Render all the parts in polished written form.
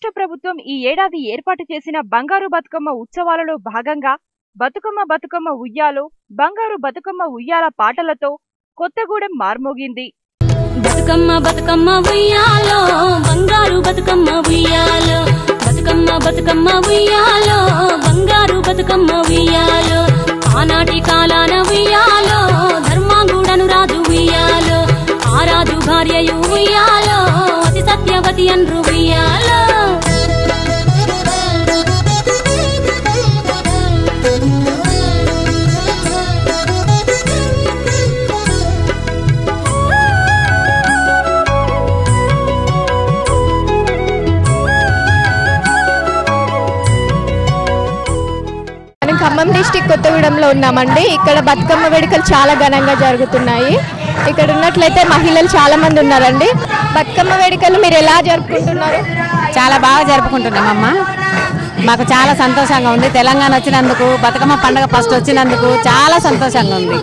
రాష్ట్ర ప్రభుత్వం ఈ ఏడాది ఏర్పాటు చేసిన బంగారు బతుకమ్మ ఉత్సవాలలో భాగంగా బతుకమ్మ బతుకమ్మ ఉయ్యాలో బంగారు బతుకమ్మ ఉయ్యాల పాటలతో కొత్తగూడెం మార్మోగింది. బతుకమ్మ బతుకమ్మ ఉయ్యాలో బంగారు బతుకమ్మ ఉయ్యాలో బతుకమ్మ బతుకమ్మ ఉయ్యాలో బంగారు బతుకమ్మ ఉయ్యాలో ఆనాటి కాలాన ఉయ్యాలో ధర్మాంగుడను రాజు ఉయ్యాలో ఆ రాజు భార్యయు ఉయ్యాలో అతి సత్యవతి అన్రు ఉయ్యాలో. ఖమ్మం డిస్టిక్ కొత్తగూడెంలో ఉన్నామండి. ఇక్కడ బతుకమ్మ వేడుకలు చాలా ఘనంగా జరుగుతున్నాయి. ఇక్కడ ఉన్నట్లయితే మహిళలు చాలా మంది ఉన్నారండి. బతుకమ్మ వేడుకలు మీరు ఎలా జరుపుకుంటున్నారు? చాలా బాగా జరుపుకుంటున్నామమ్మా. మాకు చాలా సంతోషంగా ఉంది. తెలంగాణ వచ్చినందుకు, బతుకమ్మ పండుగ ఫస్ట్ వచ్చినందుకు చాలా సంతోషంగా ఉంది.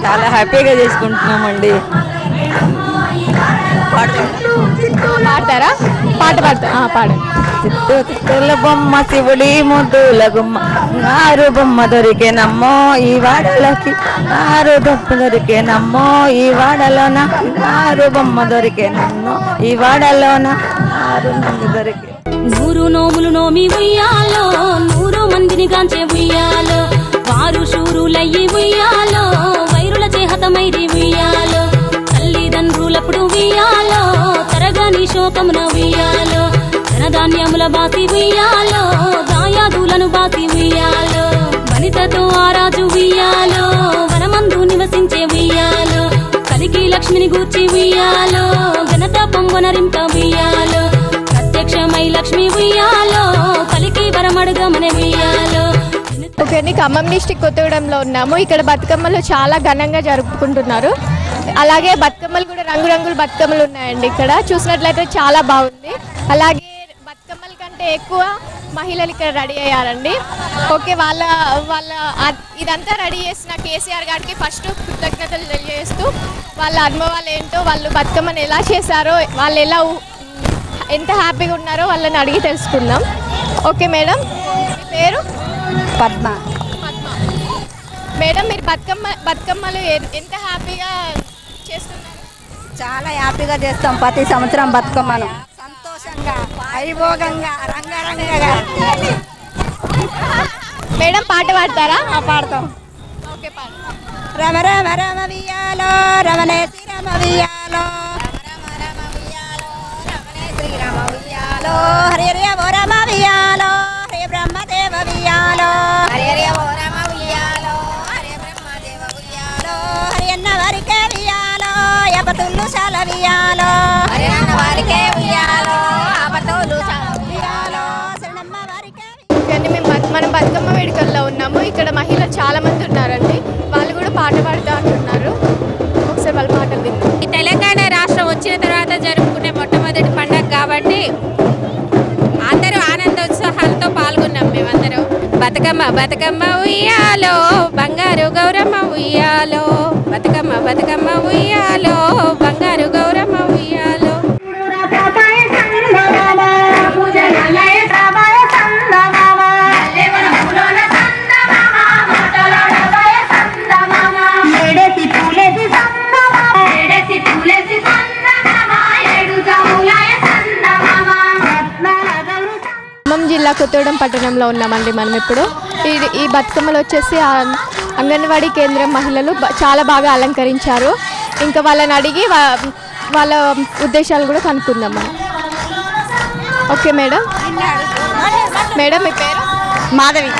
చాలా హ్యాపీగా చేసుకుంటున్నామండి. పాడతారా? పాట పాడతారా? పాడండి. చిత్తూ చిత్తూల బొమ్మ శివుడి ముద్దుల గుమ్మ ఆరు బొమ్మ దొరికేనమ్మో ఈ వాడలకి ఆరు బొమ్మ దొరికేనమ్మో ఈ వాడలోన ఆరు బొమ్మ దొరికేనమ్మో ఈ వాడలోన ఆరు మంది దొరికే. నూరు నోములు నోమి ఉయ్యాలో నూరు మందిని గాంచే ఉయ్యాలో వారు శూరులయ్యి ఉయ్యాలో వైరుల చేహతమైరి ఉయ్యాలో తల్లిదండ్రులప్పుడు ఉయ్యాలో తరగని శోకమున ఉయ్యాలో ధనధాన్యముల బాసి ఉయ్యాలో దాయాదులను బాసి ఉయ్యాలో వనితతో ఆరాజు ఉయ్యాలో వనమందు నివసించే ఉయ్యాలో కలికి లక్ష్మిని గూర్చి ఉయ్యాలో ఘనత పొంగొనరింప ఉయ్యాలో ప్రత్యక్షమై లక్ష్మి ఉయ్యాలో కలికి వరమడుగమనే ఉయ్యాలో. ఓకే అండి, ఖమ్మం డిస్టిక్ కొత్తగూడెంలో ఉన్నాము. ఇక్కడ బతుకమ్మలు చాలా ఘనంగా జరుపుకుంటున్నారు. అలాగే బతుకమ్మలు కూడా రంగురంగుల బతుకమ్మలు ఉన్నాయండి. ఇక్కడ చూసినట్లయితే చాలా బాగుంది. అలాగే బతుకమ్మల కంటే ఎక్కువ మహిళలు ఇక్కడ రెడీ అయ్యారండి. ఓకే, వాళ్ళ ఇదంతా రెడీ చేసిన కేసీఆర్ గారికి ఫస్ట్ కృతజ్ఞతలు తెలియజేస్తూ వాళ్ళ అనుభవాలు ఏంటో, వాళ్ళు బతుకమ్మను ఎలా చేశారో, వాళ్ళు ఎంత హ్యాపీగా ఉన్నారో వాళ్ళని అడిగి తెలుసుకుందాం. ఓకే మేడం, మీ పేరు? పద్మ. మేడం, మీరు బతుకమ్మలు ఎంత హ్యాపీగా చేస్తున్నారు? చాలా హ్యాపీగా చేస్తాం ప్రతి సంవత్సరం బతుకమ్మను. సంతోషంగా, వైభోగంగా, రంగరంగగా. మేడం, పాట పాడతారా? పాడతాం. ఓకే, పాడు. రమ రమ రమ వియాలో రమణే శ్రీరమ వియాలో శ్రీరామ వియాలో హరి హరి ఓ రమ వియాలో హరి బ్రహ్మదేవ వియాలో హరి హరి ఓ రమ వియాలో హరి బ్రహ్మదేవ వియాలో హరి అన్న వారికే వియాలో అపతులు శాల వియాలో హరి అన్న వారికే వియాలో అపతులు శాల వియాలో శరణమ్మ వారికే. కానీ మనం బతుకమ్మ వేడుకల్లో ఉన్నాము. ఇక్కడ మహిళలు చాలా మంది ఉన్నారండి. వాళ్ళు కూడా పాట పాడుతూ అంటున్నారు. ఒకసారి వాళ్ళ పాటలు విందాం. ఈ తెలంగాణ రాష్ట్రం వచ్చిన తర్వాత జరుపుకునే మొట్టమొదటి పండుగ కాబట్టి అందరూ ఆనందోత్సాహాలతో పాల్గొన్నాం. మేమందరం బతుకమ్మ బతుకమ్మ ఉయ్యాలో బంగారు గౌరమ్మ ఉయ్యాలో బతుకమ్మ బతుకమ్మ ఉయ్యాలో బంగారు గౌరమ్మ ఉయ్యాలో. ఖమ్మం జిల్లా కొత్తగూడెం పట్టణంలో ఉన్నామండి మనం ఇప్పుడు. ఈ బతుకమ్మలు వచ్చేసి అంగన్వాడీ కేంద్రం మహిళలు చాలా బాగా అలంకరించారు. ఇంకా వాళ్ళని అడిగి వాళ్ళ ఉద్దేశాలు కూడా కనుక్కుందాం మనం. Okay madam. మేడం, మీ పేరు? మాధవి.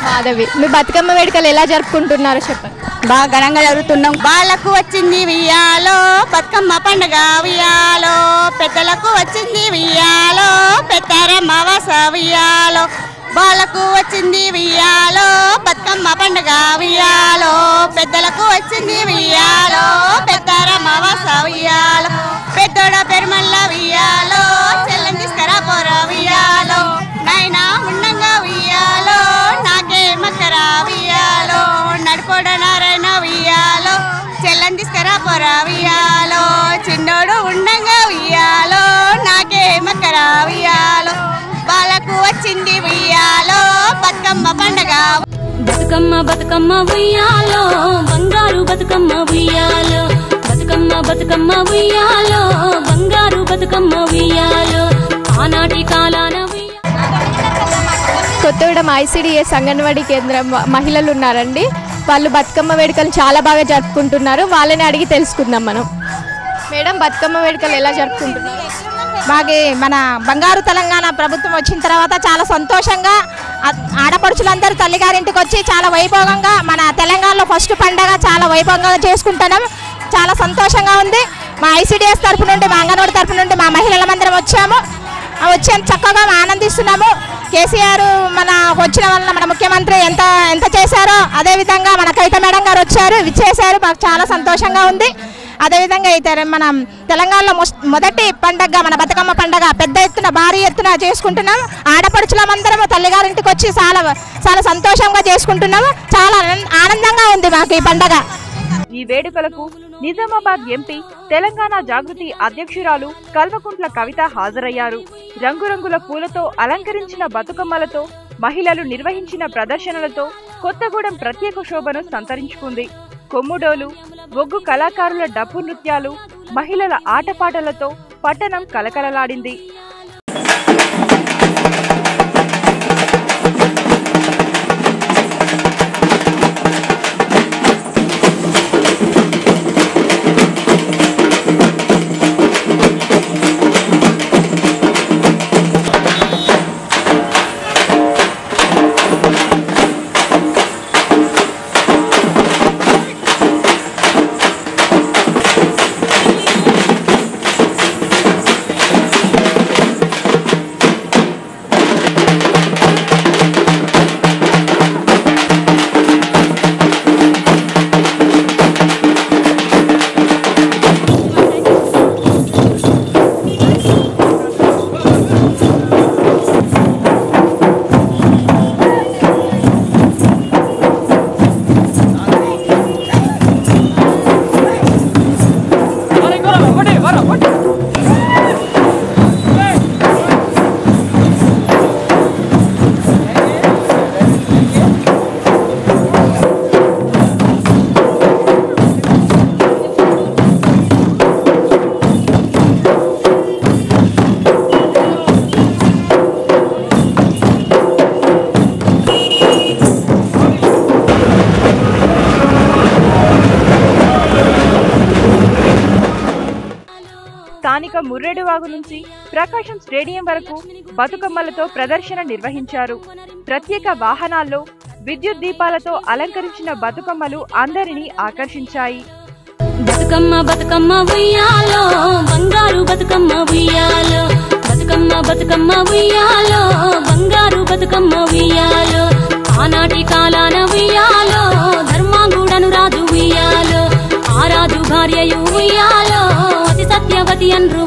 మాధవి, మీ బతుకమ్మ వేడుకలు ఎలా జరుపుకుంటున్నారో చెప్పండి. బాగా ఘనంగా జరుగుతున్నాం. బాలకు వచ్చింది వియాలో బతుకమ్మ పండుగ వియాలో పెద్దలకు వచ్చింది వియాలో పెద్దరమ్మ వస వియాలో బాలకు వచ్చింది వియాలో బతుకమ్మ పండుగ వియాలో పెద్దలకు వచ్చింది వియాలో పెద్దరమ్మ వస వియాలో పెద్దోడ పెరుమల్ల వియాలో చెల్లని తీసుకురా పోర వియాలో నాయనా ఉండంగా వియాలో నాకే మకరా వియాలో నడిపోడ నారాయణ వియాలో చెల్లని తీసుకురా పోర వియాలో చిన్నోడు ఉండంగా వియాలో నాకే మకరా వియాలో వచ్చింది ఉయ్యాలో బతుకమ్మ పండగ. బతుకమ్మ బతుకమ్మ ఉయ్యాలో బంగారు బతుకమ్మ ఉయ్యాలో బతుకమ్మ బతుకమ్మ ఉయ్యాలో బంగారు బతుకమ్మ ఉయ్యాలో ఆనాటి కాలాన కొత్తగూడెం ICDS అంగన్వాడీ కేంద్రం మహిళలు ఉన్నారండి. వాళ్ళు బతుకమ్మ వేడుకలు చాలా బాగా జరుపుకుంటున్నారు. వాళ్ళని అడిగి తెలుసుకుందాం మనం. మేడం, బతుకమ్మ వేడుకలు ఎలా జరుపుకుంటున్నారు? మాకు మన బంగారు తెలంగాణ ప్రభుత్వం వచ్చిన తర్వాత చాలా సంతోషంగా ఆడపడుచులందరూ తల్లిగారింటికి వచ్చి చాలా వైభవంగా మన తెలంగాణలో ఫస్ట్ పండగ చాలా వైభవంగా చేసుకుంటున్నాం. చాలా సంతోషంగా ఉంది. మా ICDS తరపు నుండి, మా అంగన్వాడీ తరపు నుండి మా మహిళలందరం వచ్చాము. చక్కగా ఆనందిస్తున్నాము. కేసీఆర్ మన వచ్చిన వల్ల మన ముఖ్యమంత్రి ఎంత చేశారో అదేవిధంగా మన కవిత మేడం గారు వచ్చారు, విచ్చేశారు. మాకు చాలా సంతోషంగా ఉంది. అదేవిధంగా అయితే మనం తెలంగాణలో మొదటి పండగ మన బతుకమ్మ పండగ పెద్ద ఎత్తున భారీ ఎత్తున చేసుకుంటున్నాం. ఆడపడుచులమందరం తల్లిగారింటికి వచ్చి చాలా సంతోషంగా చేసుకుంటున్నాము. చాలా ఆనందంగా ఉంది మాకు ఈ పండగ. ఈ వేడుకలకు నిజామాబాద్ ఎంపీ తెలంగాణ జాగృతి అధ్యక్షురాలు కల్వకుంట్ల కవిత హాజరయ్యారు. రంగురంగుల పూలతో అలంకరించిన బతుకమ్మలతో మహిళలు నిర్వహించిన ప్రదర్శనలతో కొత్తగూడెం ప్రత్యేక శోభను సంతరించుకుంది. కొమ్ముడోలు, ఒగ్గు కళాకారుల డప్పు నృత్యాలు, మహిళల ఆటపాటలతో పట్టణం కలకలలాడింది. స్థానిక ముర్రేడువాగు నుంచి ప్రకాశం స్టేడియం వరకు బతుకమ్మలతో ప్రదర్శన నిర్వహించారు. ప్రత్యేక వాహనాల్లో విద్యుత్ దీపాలతో అలంకరించిన బతుకమ్మలు అందరినీ ఆకర్షించాయి. బతుకమ్మ బతుకమ్మ ఉయ్యాలో బంగారు బతుకమ్మ ఉయ్యాలో బతుకమ్మ బతుకమ్మ ఉయ్యాలో బంగారు బతుకమ్మ ఉయ్యాలో ఆనాటి కాలాన ఉయ్యాలో ధర్మాంగుడను రాజు ఉయ్యాలో ఆ రాజు భార్యయు ఉయ్యాలో అతి సత్యవతి అన్రు